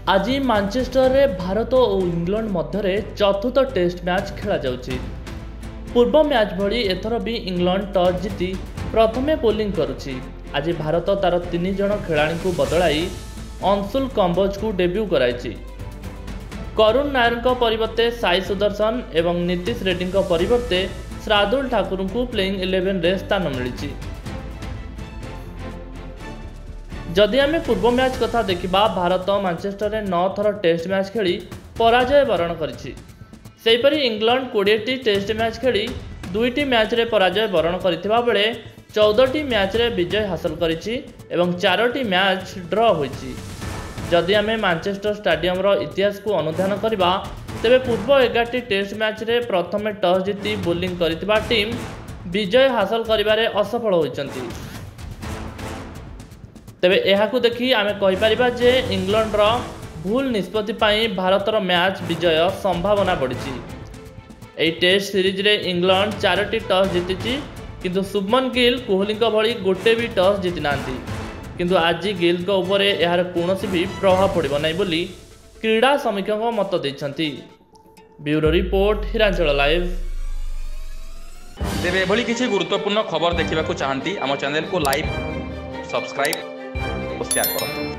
आज मानचेस्टर रे भारत और इंग्लैंड मध्य चतुर्थ टेस्ट मैच खेला जाउची। पूर्व मैच भली एथर भी इंग्लैंड टॉस जीति प्रथमे बोलिंग करुछि। आज भारत तार 3 जण खेलाड़ी को बदलाई अंशुल कंबोज को डेब्यू कराइछि। करुण नायर परिवर्ते साई सुदर्शन एवं नीतीश रेड्डी परिवर्ते श्रादुल ठाकुर को प्लेइंग 11 रे स्थान मिली। जदि आम पूर्व मैच कथा देखा भारत मानचेस्टर रे 9 थर टेस्ट मैच खेली पराजय वरण करिछि। सेहीपरि इंग्लैंड 20टी टेस्ट मैच खेली 2टी मैच रे पराजय वरण करथिबा बेले 14टी मैच रे विजय हासिल करिछि एवं 4टी मैच ड्रॉ होइछि। जदि आम मानचेस्टर स्टेडियम रो इतिहास को अनुधान करबा तेबे पूर्व 11टी टेस्ट मैच रे प्रथमे टॉस जीति बोलिंग करथिबा टीम विजय हासिल करिबारे असफल होइछन्ति। तेबे एहाकु देखि आमे कहि परिबा जे इंग्लैंड रो भूल निष्पत्ति पाई भारतर मैच विजय संभावना बढ़ी। एई टेस्ट सीरीज रे इंग्लैंड 4टी टॉस जीतिछि किंतु शुभमन गिल कोहली भली गोटे भी टॉस जीति नांती। किंतु आज गिल को ऊपर यार कोनोसी भी प्रभाव पड़िबो नै बोली क्रीड़ा समीक्षक मत दैछन्ति। Bureau report Hiranchal live. तेबे एभली किछि गुरुत्वपूर्ण खबर देखिबाकू चाहंती आम चैनल को लाइक सब्सक्राइब और शेयर करो।